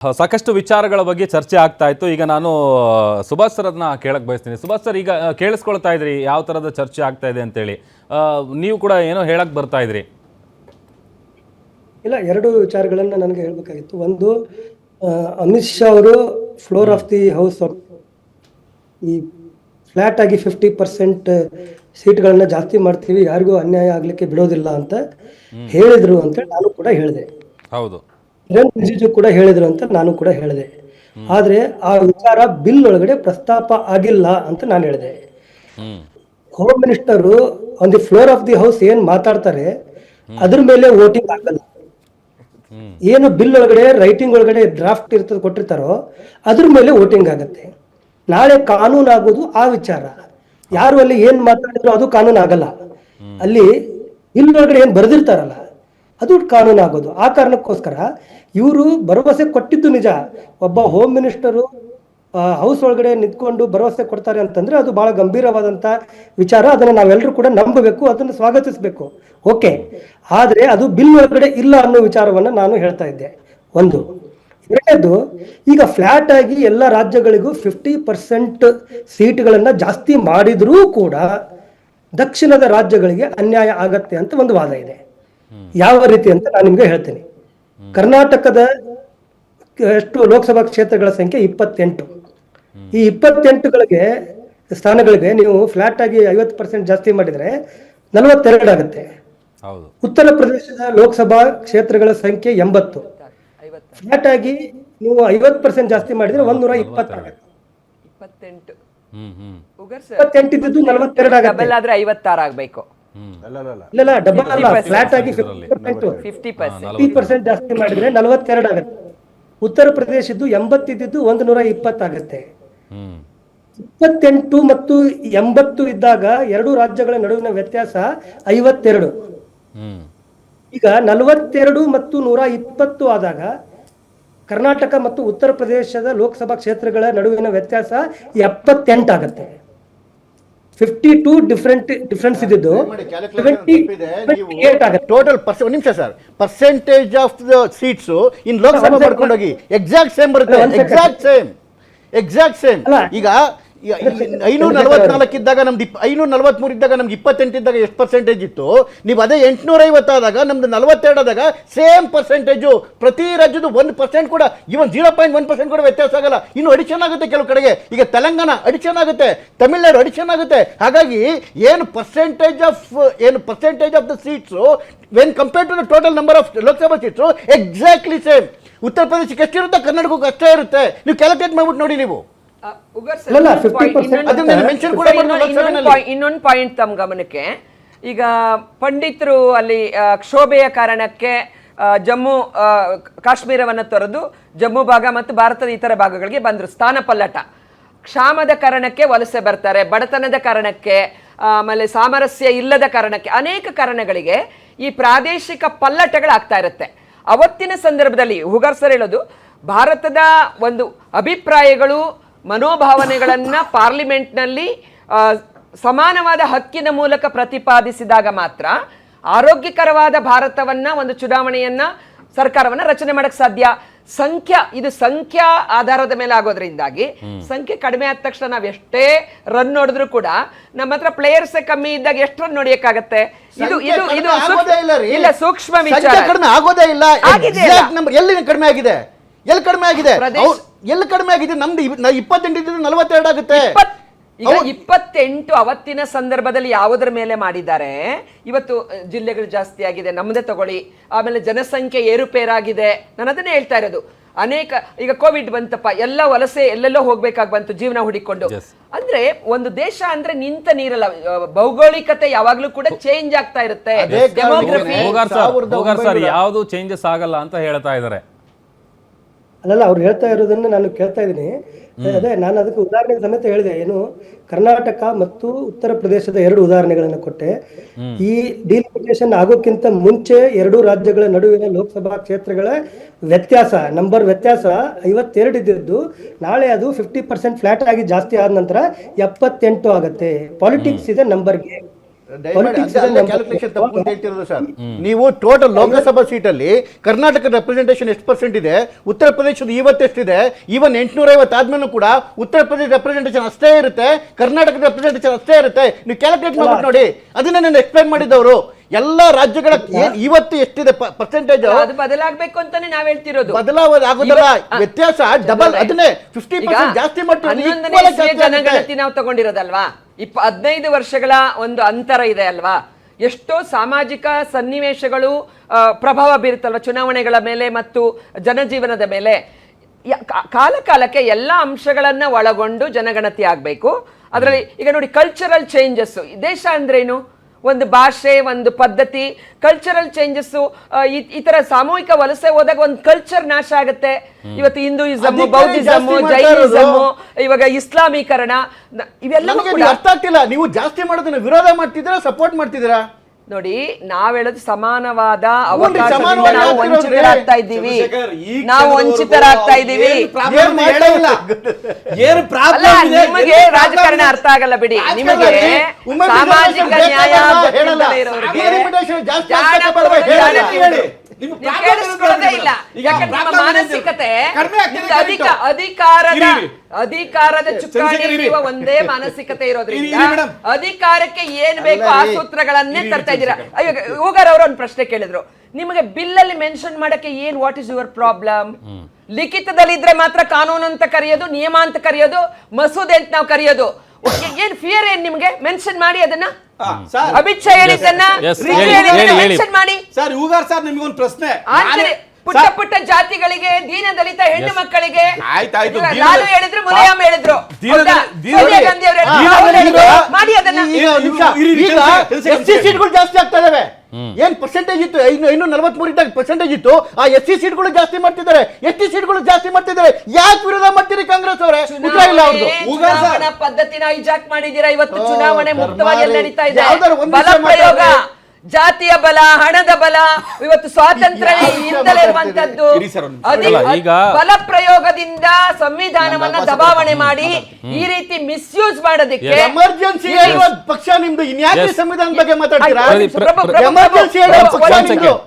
ಸಾಕಷ್ಟು ವಿಚಾರಗಳ ಬಗ್ಗೆ ಚರ್ಚೆ ಆಗ್ತಾ ಇತ್ತು. ಈಗ ನಾನು ಸುಭಾಷ್ ಸರ್ ಅದನ್ನ ಕೇಳಕ್ ಬಯಸ್ತೀನಿ. ಸುಭಾಷ್ ಸರ್, ಈಗ ಕೇಳಿಸ್ಕೊಳ್ತಾ ಇದ್ರಿ ಯಾವ ಥರದ ಚರ್ಚೆ ಆಗ್ತಾ ಇದೆ ಅಂತೇಳಿ. ನೀವು ಕೂಡ ಏನೋ ಹೇಳಕ್ ಬರ್ತಾ ಇದ್ರಿ. ಇಲ್ಲ, ಎರಡು ವಿಚಾರಗಳನ್ನು ನನಗೆ ಹೇಳಬೇಕಾಗಿತ್ತು. ಒಂದು, ಅಮಿತ್ ಶಾ ಅವರು ಫ್ಲೋರ್ ಆಫ್ ದಿ ಹೌಸ್ ಈ ಫ್ಲಾಟ್ ಆಗಿ 50% ಸೀಟ್ಗಳನ್ನ ಜಾಸ್ತಿ ಮಾಡ್ತೀವಿ, ಯಾರಿಗೂ ಅನ್ಯಾಯ ಆಗ್ಲಿಕ್ಕೆ ಬಿಡೋದಿಲ್ಲ ಅಂತ ಹೇಳಿದ್ರು ಅಂತ ನಾನು ಕೂಡ ಹೇಳಿದೆ. ಹೌದು, ಕಿರಣ್ ರಿಜಿಜು ಕೂಡ ಹೇಳಿದ್ರು ಅಂತ ನಾನು ಕೂಡ ಹೇಳಿದೆ. ಆದ್ರೆ ಆ ವಿಚಾರ ಬಿಲ್ ಒಳಗಡೆ ಪ್ರಸ್ತಾಪ ಆಗಿಲ್ಲ ಅಂತ ನಾನು ಹೇಳಿದೆ. Home minister on the floor of the house ಏನ್ ಮಾತಾಡ್ತಾರೆ ಅದ್ರ ಮೇಲೆ ವೋಟಿಂಗ್ ಆಗಲ್ಲ. ಏನು ಬಿಲ್ ಒಳಗಡೆ ರೈಟಿಂಗ್ ಒಳಗಡೆ ಡ್ರಾಫ್ಟ್ ಇರ್ತದೆ ಕೊಟ್ಟಿರ್ತಾರೋ ಅದ್ರ ಮೇಲೆ ವೋಟಿಂಗ್ ಆಗತ್ತೆ. ನಾಳೆ ಕಾನೂನು ಆಗೋದು ಆ ವಿಚಾರ. ಯಾರು ಅಲ್ಲಿ ಏನ್ ಮಾತಾಡಿದ್ರು ಅದು ಕಾನೂನು ಆಗಲ್ಲ. ಅಲ್ಲಿ ಬಿಲ್ ಒಳಗಡೆ ಏನ್ ಬರೆದಿರ್ತಾರಲ್ಲ ಅದು ಕಾನೂನು ಆಗೋದು. ಆ ಕಾರಣಕ್ಕೋಸ್ಕರ ಇವರು ಭರವಸೆ ಕೊಟ್ಟಿದ್ದು ನಿಜ. ಒಬ್ಬ ಹೋಮ್ ಮಿನಿಸ್ಟರು ಹೌಸ್ ಒಳಗಡೆ ನಿಂತ್ಕೊಂಡು ಭರವಸೆ ಕೊಡ್ತಾರೆ ಅಂತಂದ್ರೆ ಅದು ಬಹಳ ಗಂಭೀರವಾದಂತ ವಿಚಾರ. ಅದನ್ನು ನಾವೆಲ್ಲರೂ ಕೂಡ ನಂಬಬೇಕು, ಅದನ್ನು ಸ್ವಾಗತಿಸಬೇಕು. ಓಕೆ, ಆದ್ರೆ ಅದು ಬಿಲ್ ಒಳಗಡೆ ಇಲ್ಲ ಅನ್ನೋ ವಿಚಾರವನ್ನ ನಾನು ಹೇಳ್ತಾ ಇದ್ದೆ. ಒಂದು. ಎರಡನೇದು, ಈಗ ಫ್ಲಾಟ್ ಆಗಿ ಎಲ್ಲ ರಾಜ್ಯಗಳಿಗೂ 50% ಸೀಟ್ಗಳನ್ನ ಜಾಸ್ತಿ ಮಾಡಿದ್ರೂ ಕೂಡ ದಕ್ಷಿಣದ ರಾಜ್ಯಗಳಿಗೆ ಅನ್ಯಾಯ ಆಗತ್ತೆ ಅಂತ ಒಂದು ವಾದ ಇದೆ. ಯಾವ ರೀತಿ ಅಂತ ನಾನು ನಿಮ್ಗೆ ಹೇಳ್ತೇನೆ. ಕರ್ನಾಟಕದ ಎಷ್ಟು ಲೋಕಸಭಾ ಕ್ಷೇತ್ರಗಳ ಸಂಖ್ಯೆ 28. ಈ 28 ಸ್ಥಾನಗಳಿಗೆ ನೀವು ಫ್ಲಾಟ್ ಆಗಿ 50% ಜಾಸ್ತಿ ಮಾಡಿದ್ರೆ 42 ಆಗುತ್ತೆ. ಉತ್ತರ ಪ್ರದೇಶದ ಲೋಕಸಭಾ ಕ್ಷೇತ್ರಗಳ ಸಂಖ್ಯೆ 80. ಫ್ಲಾಟ್ ಆಗಿ ನೀವು 50% ಜಾಸ್ತಿ ಮಾಡಿದ್ರೆ 120 ಆಗುತ್ತೆ. 28 ಇದ್ದು 42 ಆಗುತ್ತೆ. 56 ಆಗಬೇಕು. ಇಲ್ಲ, ಡಬಲ್ ಅಲ್ಲ, ಫ್ಲಾಟ್ ಆಗಿ 50% ಜಾಸ್ತಿ ಮಾಡಿದ್ರೆ 42 ಆಗುತ್ತೆ. ಉತ್ತರ ಪ್ರದೇಶದ್ದು 80 ಇದ್ದು 120 ಆಗುತ್ತೆ. 28 ಮತ್ತು 80 ಇದ್ದಾಗ ಎರಡು ರಾಜ್ಯಗಳ ನಡುವಿನ ವ್ಯತ್ಯಾಸ 52. ಈಗ 42 ಮತ್ತು 120 ಆದಾಗ ಕರ್ನಾಟಕ ಮತ್ತು ಉತ್ತರ ಪ್ರದೇಶದ ಲೋಕಸಭಾ ಕ್ಷೇತ್ರಗಳ ನಡುವಿನ ವ್ಯತ್ಯಾಸ 78 ಆಗುತ್ತೆ. 52 ಡಿಫರೆನ್ಸ್ ಇದ್ದು 78 ಆಗುತ್ತೆ. ಟೋಟಲ್ ನಿಮಿಷ sir, percentage of the seats in Lok Sabha ಬರ್ಕೊಂಡೋಗಿ ಎಕ್ಸಾಕ್ಟ್ ಸೇಮ್ ಬರುತ್ತೆ. Exact same. ಈಗ 544 ಇದ್ದಾಗ ನಮ್ದು 543 ಇದ್ದಾಗ ನಮ್ಗೆ 28 ಇದ್ದಾಗ ಎಷ್ಟು ಪರ್ಸೆಂಟೇಜ್ ಇತ್ತು, ನೀವು ಅದೇ 850 ಆದಾಗ ನಮ್ದು 42 ಆದಾಗ ಸೇಮ್ ಪರ್ಸೆಂಟೇಜು. ಪ್ರತಿ ರಾಜ್ಯದ 1% ಕೂಡ, ಇವನ್ 0.1% ಕೂಡ ವ್ಯತ್ಯಾಸ ಆಗಲ್ಲ. ಇನ್ನು ಅಡಿಷನ್ ಆಗುತ್ತೆ ಕೆಲವು ಕಡೆಗೆ. ಈಗ ತೆಲಂಗಾಣ ಅಡಿಷನ್ ಆಗುತ್ತೆ, ತಮಿಳ್ನಾಡು ಅಡಿಷನ್ ಆಗುತ್ತೆ. ಹಾಗಾಗಿ ಏನು percentage of the seats when compare to the total number of Lok Sabha seats exactly same. ಉತ್ತರ ಪ್ರದೇಶಕ್ಕೆ ಎಷ್ಟಿರುತ್ತೆ ಕರ್ನಾಟಕಕ್ಕೆ ಅಷ್ಟೇ ಇರುತ್ತೆ. ನೀವು ಕ್ಯಾಲ್ಕುಲೇಟ್ ಮಾಡ್ಬಿಟ್ಟು ನೋಡಿ. ನೀವು ಇನ್ನೊಂದು ಪಾಯಿಂಟ್ ತಮ್ಮ ಗಮನಕ್ಕೆ, ಈಗ ಪಂಡಿತರು ಅಲ್ಲಿ ಕ್ಷೋಭೆಯ ಕಾರಣಕ್ಕೆ ಜಮ್ಮು ಕಾಶ್ಮೀರವನ್ನು ತೊರೆದು ಜಮ್ಮು ಭಾಗ ಮತ್ತು ಭಾರತದ ಇತರ ಭಾಗಗಳಿಗೆ ಬಂದರು. ಸ್ಥಾನ ಪಲ್ಲಟ. ಕ್ಷಾಮದ ಕಾರಣಕ್ಕೆ ವಲಸೆ ಬರ್ತಾರೆ, ಬಡತನದ ಕಾರಣಕ್ಕೆ, ಆಮೇಲೆ ಸಾಮರಸ್ಯ ಇಲ್ಲದ ಕಾರಣಕ್ಕೆ, ಅನೇಕ ಕಾರಣಗಳಿಗೆ ಈ ಪ್ರಾದೇಶಿಕ ಪಲ್ಲಟಗಳಾಗ್ತಾ ಇರುತ್ತೆ. ಅವತ್ತಿನ ಸಂದರ್ಭದಲ್ಲಿ ಹುಗಾರ್ ಸರ್ ಹೇಳೋದು, ಭಾರತದ ಒಂದು ಅಭಿಪ್ರಾಯಗಳು ಮನೋಭಾವನೆಗಳನ್ನ ಪಾರ್ಲಿಮೆಂಟ್ನಲ್ಲಿ ಸಮಾನವಾದ ಹಕ್ಕಿನ ಮೂಲಕ ಪ್ರತಿಪಾದಿಸಿದಾಗ ಮಾತ್ರ ಆರೋಗ್ಯಕರವಾದ ಭಾರತವನ್ನ, ಒಂದು ಚುನಾವಣೆಯನ್ನ, ಸರ್ಕಾರವನ್ನ ರಚನೆ ಮಾಡಕ್ ಸಾಧ್ಯ. ಇದು ಸಂಖ್ಯಾ ಆಧಾರದ ಮೇಲೆ ಆಗೋದ್ರಿಂದಾಗಿ ಸಂಖ್ಯೆ ಕಡಿಮೆ ಆದ ತಕ್ಷಣ ನಾವ್ ಎಷ್ಟೇ ರನ್ ನೋಡಿದ್ರು ಕೂಡ ನಮ್ಮ ಹತ್ರ ಪ್ಲೇಯರ್ಸ್ ಕಮ್ಮಿ ಇದ್ದಾಗ ಎಷ್ಟು ರನ್ ನೋಡಿಯಕ್ಕಾಗತ್ತೆ? ಇದು ಸೂಕ್ಷ್ಮ ವಿಚಾರ. ಕಡಿಮೆ ಆಗೋದೇ ಇಲ್ಲ. ಎಲ್ಲಿ ಕಡಿಮೆ ಆಗಿದೆ? ಎಲ್ಲಿ ಕಡಿಮೆ ಆಗಿದೆ? ನಮ್ದು 28 42 ಆಗುತ್ತೆ. ಈಗ 28 ಅವತ್ತಿನ ಸಂದರ್ಭದಲ್ಲಿ ಯಾವುದರ ಮೇಲೆ ಮಾಡಿದ್ದಾರೆ? ಇವತ್ತು ಜಿಲ್ಲೆಗಳು ಜಾಸ್ತಿ ಆಗಿದೆ, ನಮ್ಮದೇ ತಗೊಳ್ಳಿ. ಆಮೇಲೆ ಜನಸಂಖ್ಯೆ ಏರುಪೇರಾಗಿದೆ. ನಾನು ಅದನ್ನೇ ಹೇಳ್ತಾ ಇರೋದು. ಅನೇಕ, ಈಗ ಕೋವಿಡ್ ಬಂತಪ್ಪ, ಎಲ್ಲ ವಲಸೆ ಎಲ್ಲೆಲ್ಲೋ ಹೋಗ್ಬೇಕಾಗಿ ಬಂತು ಜೀವನ ಹುಡಿಕೊಂಡು. ಅಂದ್ರೆ ಒಂದು ದೇಶ ಅಂದ್ರೆ ನಿಂತ ನೀರಲ್ಲ, ಭೌಗೋಳಿಕತೆ ಯಾವಾಗ್ಲೂ ಕೂಡ ಚೇಂಜ್ ಆಗ್ತಾ ಇರುತ್ತೆ. ಯಾವುದು ಚೇಂಜಸ್ ಆಗಲ್ಲ ಅಂತ ಹೇಳ್ತಾ ಇದ್ದಾರೆ. ಅಲ್ಲಲ್ಲ, ಅವ್ರು ಹೇಳ್ತಾ ಇರೋದನ್ನ ನಾನು ಕೇಳ್ತಾ ಇದ್ದೀನಿ. ಅದೇ ನಾನು ಅದಕ್ಕೆ ಉದಾಹರಣೆ ಸಮೇತ ಹೇಳಿದೆ. ಏನು, ಕರ್ನಾಟಕ ಮತ್ತು ಉತ್ತರ ಪ್ರದೇಶದ 2 ಉದಾಹರಣೆಗಳನ್ನು ಕೊಟ್ಟೆ. ಈ ಡಿಲಿಮಿಟೇಷನ್ ಆಗೋಕ್ಕಿಂತ ಮುಂಚೆ ಎರಡೂ ರಾಜ್ಯಗಳ ನಡುವಿನ ಲೋಕಸಭಾ ಕ್ಷೇತ್ರಗಳ ವ್ಯತ್ಯಾಸ 52 ಇದ್ದಿದ್ದು ನಾಳೆ ಅದು 50% ಫ್ಲಾಟ್ ಆಗಿ ಜಾಸ್ತಿ ಆದ ನಂತರ 78 ಆಗುತ್ತೆ. ಪಾಲಿಟಿಕ್ಸ್ ಇದೆ ನಂಬರ್ಗೆ. ಕ್ಯಾಲ್ಕುಲೇಷನ್ ತಪ್ಪು ಅಂತ ಹೇಳ್ತಿರೋದು ಸರ್. ನೀವು ಟೋಟಲ್ ಲೋಕಸಭಾ ಸೀಟಲ್ಲಿ ಕರ್ನಾಟಕ ರೆಪ್ರೆಸೆಂಟೇಷನ್ ಎಷ್ಟು ಪರ್ಸೆಂಟ್ ಇದೆ, ಉತ್ತರ ಪ್ರದೇಶದ ಇವತ್ತೆಷ್ಟಿದೆ, ಈವನ್ 850 ಆದ್ಮೇಲೂ ಕೂಡ ಉತ್ತರ ಪ್ರದೇಶ ರೆಪ್ರೆಸೆಂಟೇಷನ್ ಅಷ್ಟೇ ಇರುತ್ತೆ, ಕರ್ನಾಟಕದ ರೆಪ್ರೆಸೆಂಟೇಷನ್ ಅಷ್ಟೇ ಇರುತ್ತೆ. ನೀವು ಕ್ಯಾಲ್ಕುಲೇಟ್ ಮಾಡ್ಬಿಟ್ಟು ನೋಡಿ, ಅದನ್ನ ನಾನು ಎಕ್ಸ್ಪ್ಲೈನ್ ಮಾಡಿದವರು ಎಲ್ಲ ರಾಜ್ಯಗಳ ಇವತ್ತು ಎಷ್ಟಿದೆ ಪರ್ಸೆಂಟೇಜ್, ಅದು ಬದಲಾಗಬೇಕು ಅಂತಾನೆ ನಾವ್ ಹೇಳ್ತಿರೋದು. ಬದಲಾಗೋದಿಲ್ಲ, ವ್ಯತ್ಯಾಸ ಡಬಲ್, ಅದನ್ನೇ 50% ಜಾಸ್ತಿ ಮಾಡ್ತೀವಿ. ಜನಗಣತಿ ನಾವು ತಗೊಂಡಿರೋದಲ್ವಾ, 15 ವರ್ಷಗಳ ಒಂದು ಅಂತರ ಇದೆ ಅಲ್ವಾ. ಎಷ್ಟೋ ಸಾಮಾಜಿಕ ಸನ್ನಿವೇಶಗಳು ಪ್ರಭಾವ ಬೀರುತ್ತಲ್ವ ಚುನಾವಣೆಗಳ ಮೇಲೆ ಮತ್ತು ಜನಜೀವನದ ಮೇಲೆ. ಕಾಲ ಕಾಲಕ್ಕೆ ಎಲ್ಲ ಅಂಶಗಳನ್ನ ಒಳಗೊಂಡು ಜನಗಣತಿ ಆಗ್ಬೇಕು. ಅದರಲ್ಲಿ ಈಗ ನೋಡಿ, ಕಲ್ಚರಲ್ ಚೇಂಜಸ್, ದೇಶ ಅಂದ್ರೇನು, ಒಂದು ಭಾಷೆ, ಒಂದು ಪದ್ಧತಿ, ಕಲ್ಚರಲ್ ಚೇಂಜಸ್. ಈ ತರ ಸಾಮೂಹಿಕ ವಲಸೆ ಹೋದಾಗ ಒಂದು ಕಲ್ಚರ್ ನಾಶ ಆಗುತ್ತೆ. ಇವತ್ತು ಹಿಂದೂಯಿಸಮ್, ಬೌದ್ಧಿಸಮ್, ಜೈನಿಸಮ್, ಇವಾಗ ಇಸ್ಲಾಮೀಕರಣ, ಇವೆಲ್ಲ ಅರ್ಥ ಆಗ್ತಿಲ್ಲ. ನೀವು ಜಾಸ್ತಿ ಮಾಡೋದನ್ನ ವಿರೋಧ ಮಾಡ್ತಿದ್ದೀರಾ, ಸಪೋರ್ಟ್ ಮಾಡ್ತಿದ್ದೀರಾ? ನೋಡಿ, ನಾವ್ ಹೇಳೋದು ಸಮಾನವಾದ ಅವಕಾಶದಿಂದ ನಾವು ವಂಚಿತರಾಗ್ತಾ ಇದ್ದೀವಿ, ನಾವು ವಂಚಿತರಾಗ್ತಾ ಇದ್ದೀವಿ. ನಿಮಗೆ ರಾಜಕಾರಣ ಅರ್ಥ ಆಗಲ್ಲ ಬಿಡಿ, ನಿಮಗೆ ಸಾಮಾಜಿಕ ನ್ಯಾಯ ಇಲ್ಲ. ಯಾಕಂದ್ರೆ ನಿಮ್ಮ ಮಾನಸಿಕತೆ ಅಧಿಕಾರದ ಚುಕ್ಕಾಣಿ ಒಂದೇ ಮಾನಸಿಕತೆ ಇರೋದ್ರಿಂದ ಅಧಿಕಾರಕ್ಕೆ ಏನ್ ಬೇಕು ಆ ಸೂತ್ರಗಳನ್ನೇ ತರ್ತಾ ಇದ್ದೀರಾ. ಅಯ್ಯೋ, ಹೂಗಾರ್ ಅವರು ಒಂದು ಪ್ರಶ್ನೆ ಕೇಳಿದ್ರು, ನಿಮಗೆ ಬಿಲ್ ಅಲ್ಲಿ ಮೆನ್ಷನ್ ಮಾಡಕ್ಕೆ ಏನ್, ವಾಟ್ ಇಸ್ ಯುವರ್ ಪ್ರಾಬ್ಲಮ್? ಲಿಖಿತದಲ್ಲಿ ಇದ್ರೆ ಮಾತ್ರ ಕಾನೂನು ಅಂತ ಕರೆಯೋದು, ನಿಯಮ ಅಂತ ಕರೆಯೋದು, ಮಸೂದೆ ಅಂತ ನಾವು ಕರೆಯೋದು. ಏನ್ ಫಿಯರ್ ಏನ್ ನಿಮ್ಗೆ? ಮೆನ್ಷನ್ ಮಾಡಿ ಅದನ್ನ. ಅಮಿತ್ ಶಾ ಹೇಳಿದ್ದನ್ನ ಮೆನ್ಷನ್ ಮಾಡಿ. ಸರ್, ಹೂಗಾರ್ ಸರ್, ನಿಮ್ಗೊಂದು ಪ್ರಶ್ನೆ. ಪುಟ್ಟ ಪುಟ್ಟ ಜಾತಿಗಳಿಗೆ, ದೀನ ದಲಿತ ಹೆಣ್ಣು ಮಕ್ಕಳಿಗೆ ಲಾಲು ಹೇಳಿದ್ರು, ಮುನಿಯಮ್ಮ ಹೇಳಿದ್ರು, ಸೋನಿಯಾ ಗಾಂಧಿ ಅವರು ಮಾಡಿ ಅದನ್ನ. SC ಸೀಟ್ಗಳು ಜಾಸ್ತಿ ಆಗ್ತಾ ಇದಾವೆ. ಏನ್ ಪರ್ಸೆಂಟೇಜ್ ಇತ್ತು, 543 ಇದ್ದಾಗ ಪರ್ಸೆಂಟೇಜ್ ಇತ್ತು, ಆ SC ಸೀಟ್ಗಳು ಜಾಸ್ತಿ ಮಾಡ್ತಿದ್ದಾರೆ, ST ಸೀಟ್ಗಳು ಜಾಸ್ತಿ ಮಾಡ್ತಿದ್ದಾರೆ. ಯಾಕೆ ವಿರೋಧ ಮಾಡ್ತೀರಿ ಕಾಂಗ್ರೆಸ್ ಅವರೇ? ಚುನಾವಣಾ ಪದ್ಧತಿನ ಹೈಜಾಕ್ ಮಾಡಿದೀರಾ. ಇವತ್ತು ಚುನಾವಣೆ ಮುಕ್ತವಾಗಿ ನಡೀತಾ ಇದೆ. ಬಲ ಪ್ರಯೋಗ, ಜಾತಿಯ ಬಲ, ಹಣದ ಬಲ, ಇವತ್ತು ಸ್ವಾತಂತ್ರ್ಯ ಹಿಂದಲೇ ಇರುವಂತದ್ದು. ಬಲ ಪ್ರಯೋಗದಿಂದ ಸಂವಿಧಾನವನ್ನ ದಬಾವಣೆ ಮಾಡಿ ಈ ರೀತಿ ಮಿಸ್ಯೂಸ್ ಮಾಡೋದಕ್ಕೆ ಎಮರ್ಜೆನ್ಸಿ ಪಕ್ಷ ನಿಮ್ದು. ಇನ್ಯಾಕೆ ಸಂವಿಧಾನ ಬಗ್ಗೆ ಮಾತಾಡ್ತೀರಾ?